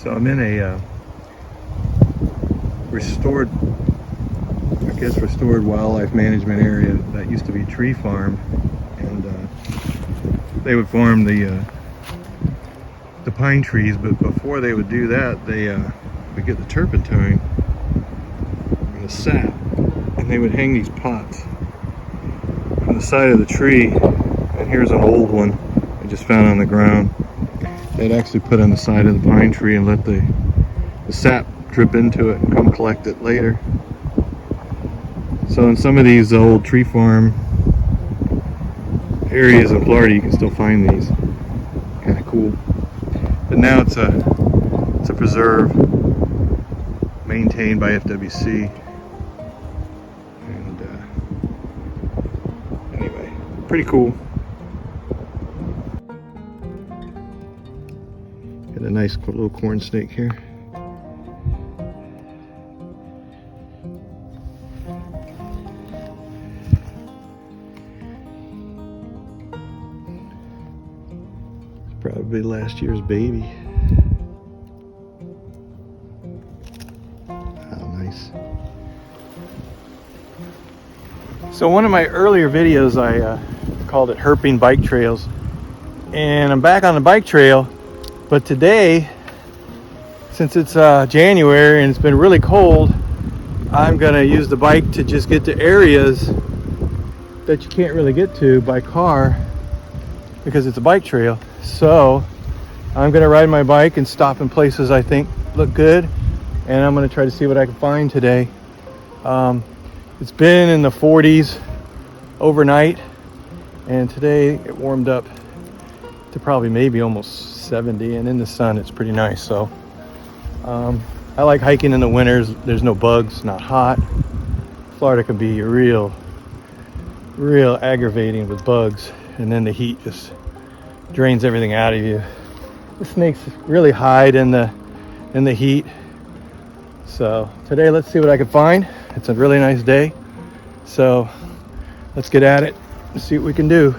So I'm in a restored wildlife management area that used to be tree farm, and they would farm the pine trees, but before they would do that, they would get the turpentine and the sap, and they would hang these pots on the side of the tree. And here's an old one I just found on the ground. They'd actually put on the side of the pine tree and let the sap drip into it and come collect it later. So in some of these old tree farm areas in Florida, you can still find these. Kind of cool. But now it's a preserve maintained by FWC. And anyway, pretty cool. Got a nice little corn snake here. Probably last year's baby. How nice. So one of my earlier videos, I called it Herping Bike Trails. And I'm back on the bike trail, but today, since it's January and it's been really cold, I'm gonna use the bike to just get to areas that you can't really get to by car because it's a bike trail. So I'm gonna ride my bike and stop in places I think look good, and I'm gonna try to see what I can find today. It's been in the 40s overnight, and today it warmed up to probably maybe almost 70, and in the sun it's pretty nice. So I like hiking in the winters. There's no bugs, not hot. Florida can be real aggravating with bugs, and then the heat just drains everything out of you. The snakes really hide in the heat. So today, let's see what I can find. It's a really nice day, so let's get at it and see what we can do.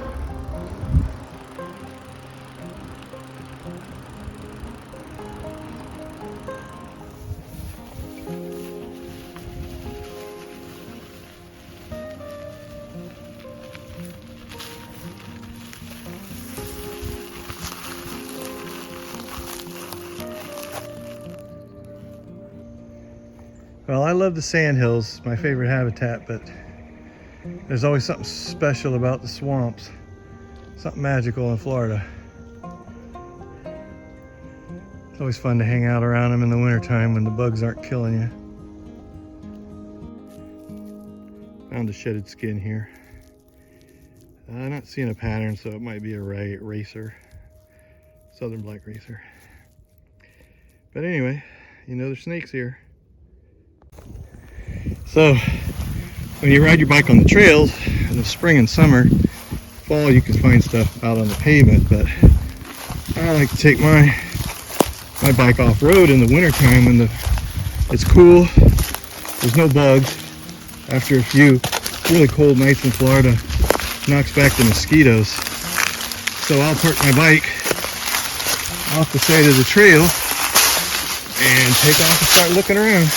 Well, I love the sandhills, my favorite habitat, but there's always something special about the swamps, something magical in Florida. It's always fun to hang out around them in the wintertime when the bugs aren't killing you. Found a shedded skin here. I'm not seeing a pattern, so it might be a racer, southern black racer. But anyway, you know there's snakes here. So when you ride your bike on the trails in the spring and summer, fall you can find stuff out on the pavement, but I like to take my bike off-road in the wintertime when it's cool, there's no bugs. After a few really cold nights in Florida, knocks back the mosquitoes. So I'll park my bike off the side of the trail and take off and start looking around.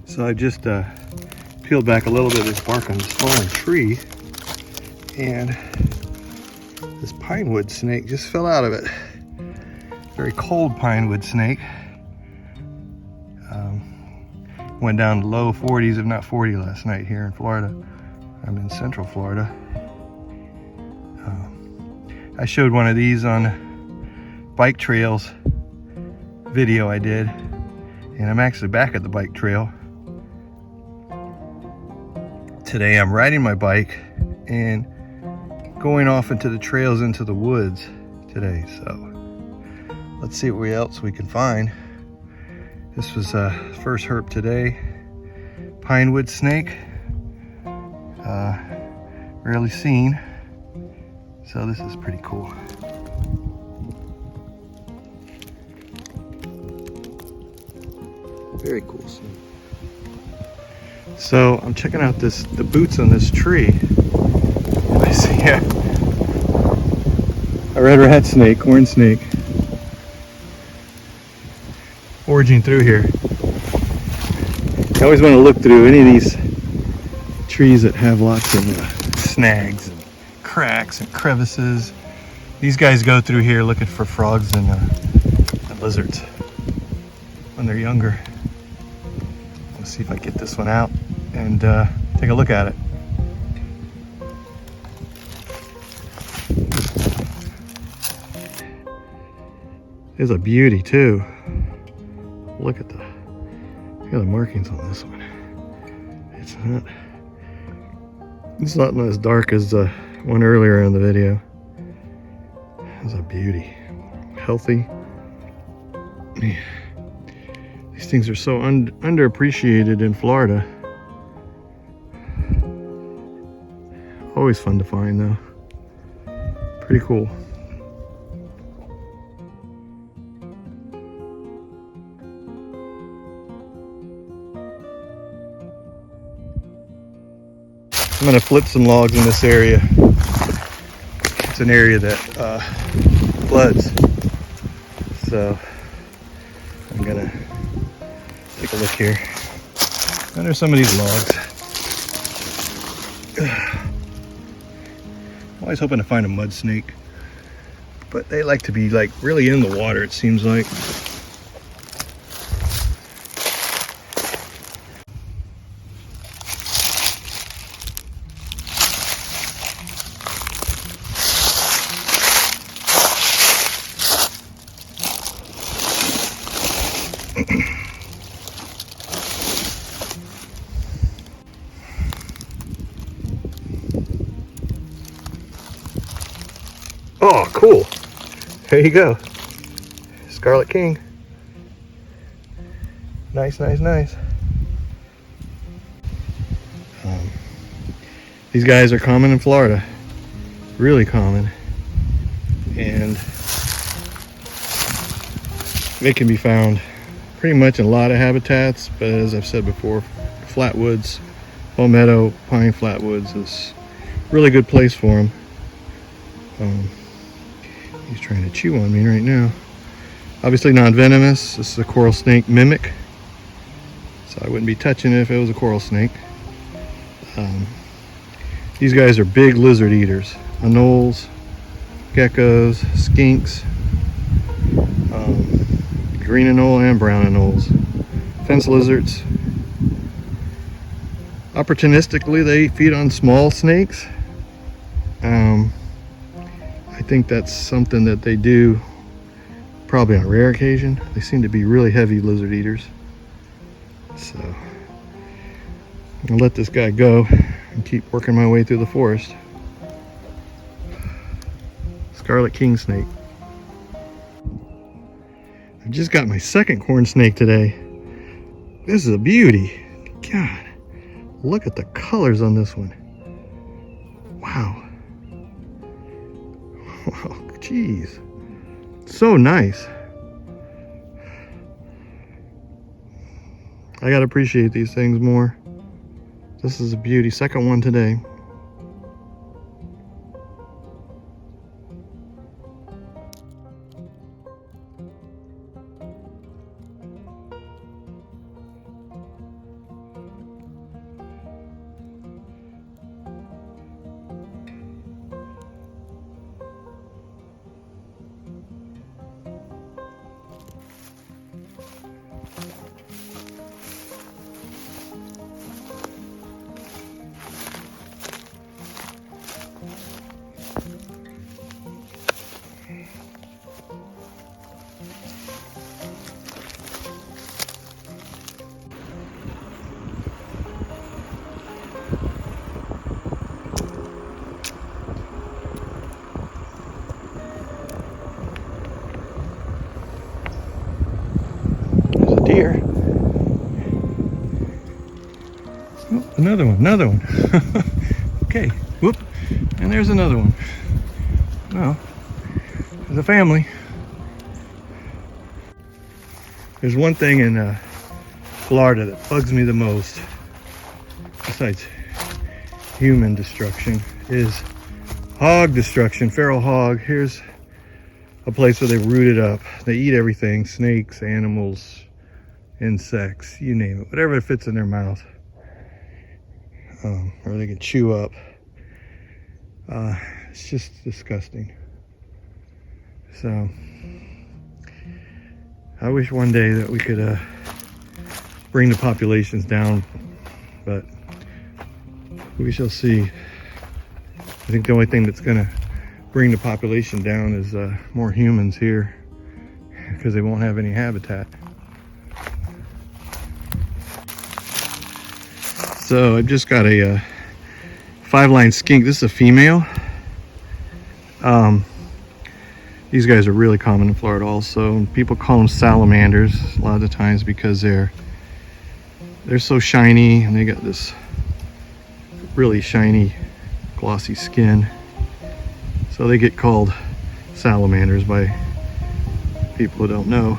So I just peeled back a little bit of this bark on this fallen tree, and this pinewood snake just fell out of it. Very cold pinewood snake. Went down to low 40s, if not 40 last night here in Florida. I'm in Central Florida. I showed one of these on bike trails video I did, and I'm actually back at the bike trail. Today I'm riding my bike and going off into the trails into the woods today. So let's see what else we can find. This was first herp today. Pinewood snake. Rarely seen. So this is pretty cool. Very cool snake. So I'm checking out the boots on this tree. I see a red rat snake, horn snake, foraging through here. I always want to look through any of these trees that have lots of snags and cracks and crevices. These guys go through here looking for frogs and lizards when they're younger. Let's see if I get this one out and take a look at it. It's a beauty too. Look at the markings on this one. It's not as dark as the one earlier in the video. It's a beauty. Healthy. Man, these things are so underappreciated in Florida. Always fun to find though. Pretty cool. I'm gonna flip some logs in this area. It's an area that floods. So I'm gonna take a look here. And there's some of these logs. I'm always hoping to find a mud snake, but they like to be like really in the water, it seems like. Oh, cool. There you go. Scarlet king. Nice, nice, nice. These guys are common in Florida. Really common. And they can be found pretty much in a lot of habitats, but as I've said before, flatwoods, palmetto, pine flatwoods is a really good place for them. He's trying to chew on me right now. Obviously non-venomous. This is a coral snake mimic, so I wouldn't be touching it if it was a coral snake. These guys are big lizard eaters. Anoles, geckos, skinks, green anole and brown anoles, fence lizards. Opportunistically, they feed on small snakes. I think that's something that they do probably on a rare occasion. They seem to be really heavy lizard eaters. So I'll let this guy go and keep working my way through the forest. Scarlet king snake. I just got my second corn snake today. This is a beauty. God, look at the colors on this one. Wow. Oh, geez. So nice. I gotta appreciate these things more. This is a beauty. Second one today. Deer. Oh, another one. Okay, whoop, and there's another one. Well, there's a family. There's one thing in Florida that bugs me the most. besides human destruction, is hog destruction. Feral hog. Here's a place where they root it up. They eat everything: snakes, animals, insects, you name it, whatever fits in their mouth, or they can chew up. It's just disgusting. So I wish one day that we could bring the populations down, but we shall see. I think the only thing that's gonna bring the population down is more humans here, because they won't have any habitat. So I've just got a 5-line skink. This is a female. These guys are really common in Florida also. People call them salamanders a lot of the times because they're so shiny, and they got this really shiny, glossy skin. So they get called salamanders by people who don't know.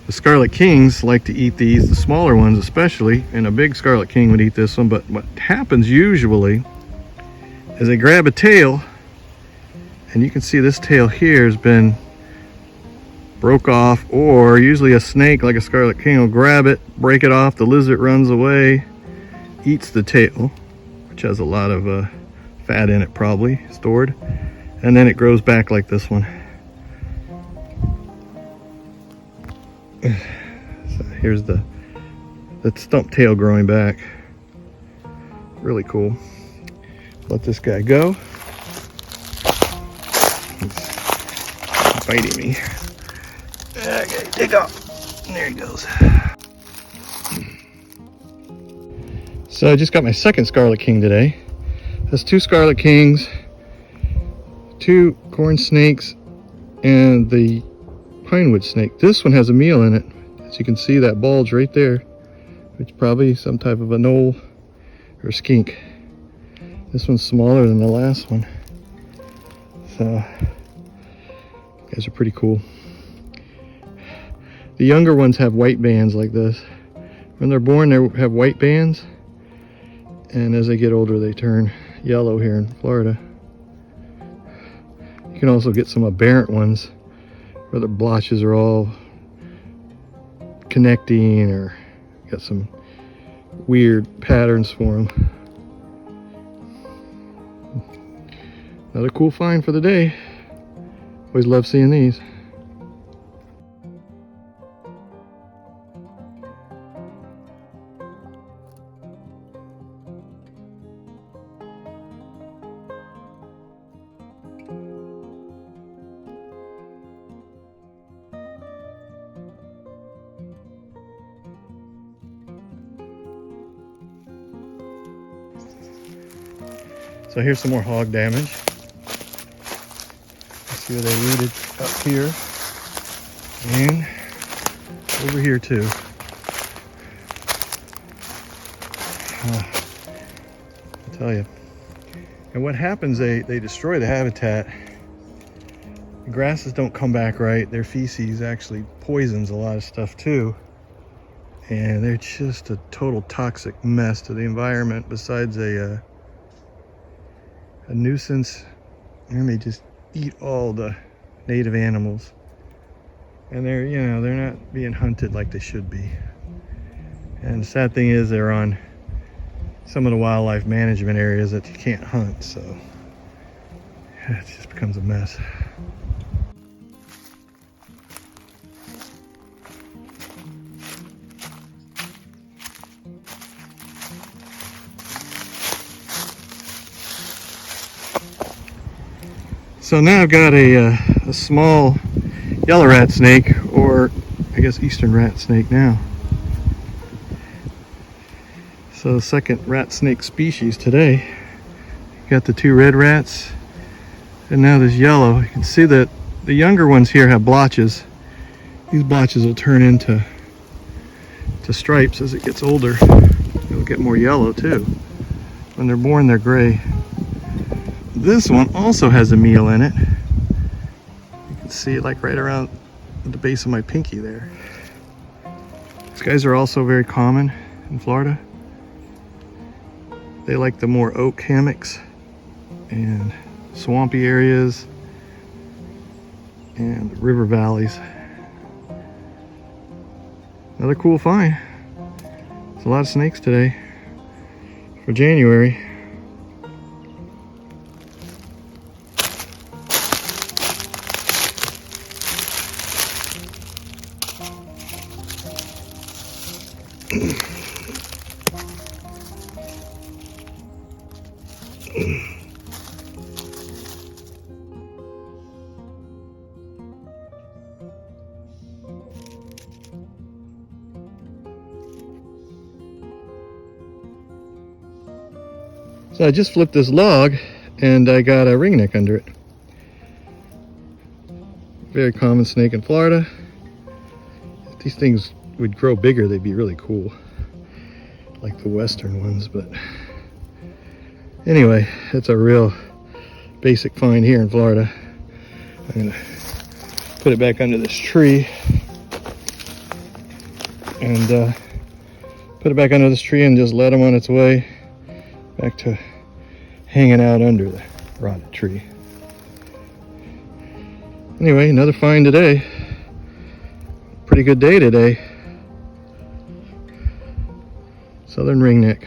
The Scarlet Kings like to eat these, the smaller ones especially, and a big Scarlet King would eat this one. But what happens usually is they grab a tail, and you can see this tail here has been broke off, or usually a snake like a Scarlet King will grab it, break it off, the lizard runs away, eats the tail, which has a lot of fat in it probably stored, and then it grows back like this one. So here's the stump tail growing back. Really cool. Let this guy go. He's biting me. Okay, take off. There he goes. So I just got my second Scarlet King today. That's 2 Scarlet Kings, 2 corn snakes, and the pinewood snake. This one has a meal in it. As you can see, that bulge right there, which is probably some type of a knoll or skink. This one's smaller than the last one. So, guys are pretty cool. The younger ones have white bands like this. When they're born, they have white bands, and as they get older, they turn yellow here in Florida. You can also get some aberrant ones where the blotches are all connecting, or got some weird patterns for them. Another cool find for the day. Always love seeing these. So here's some more hog damage. See where they rooted up here and over here too. I tell you. And what happens, they destroy the habitat. The grasses don't come back right. Their feces actually poisons a lot of stuff too. And they're just a total toxic mess to the environment, besides a nuisance. And they just eat all the native animals, and they're not being hunted like they should be. And the sad thing is, they're on some of the wildlife management areas that you can't hunt, so it just becomes a mess. So now I've got a small yellow rat snake, or I guess eastern rat snake now. So the second rat snake species today. Got the 2 red rats, and now there's yellow. You can see that the younger ones here have blotches. These blotches will turn into stripes as it gets older. It'll get more yellow too. When they're born, they're gray. This one also has a meal in it. You can see it like right around the base of my pinky there. It's guys are also very common in Florida. They like the more oak hammocks and swampy areas and the river valleys. Another cool find. There's a lot of snakes today for January. So I just flipped this log and I got a ringneck under it. Very common snake in Florida. If these things would grow bigger, they'd be really cool, like the western ones. But anyway, it's a real basic find here in Florida. I'm gonna put it back under this tree and put it back under this tree and just let them on its way back to hanging out under the rotted tree. Anyway, another find today. Pretty good day today. Southern ringneck.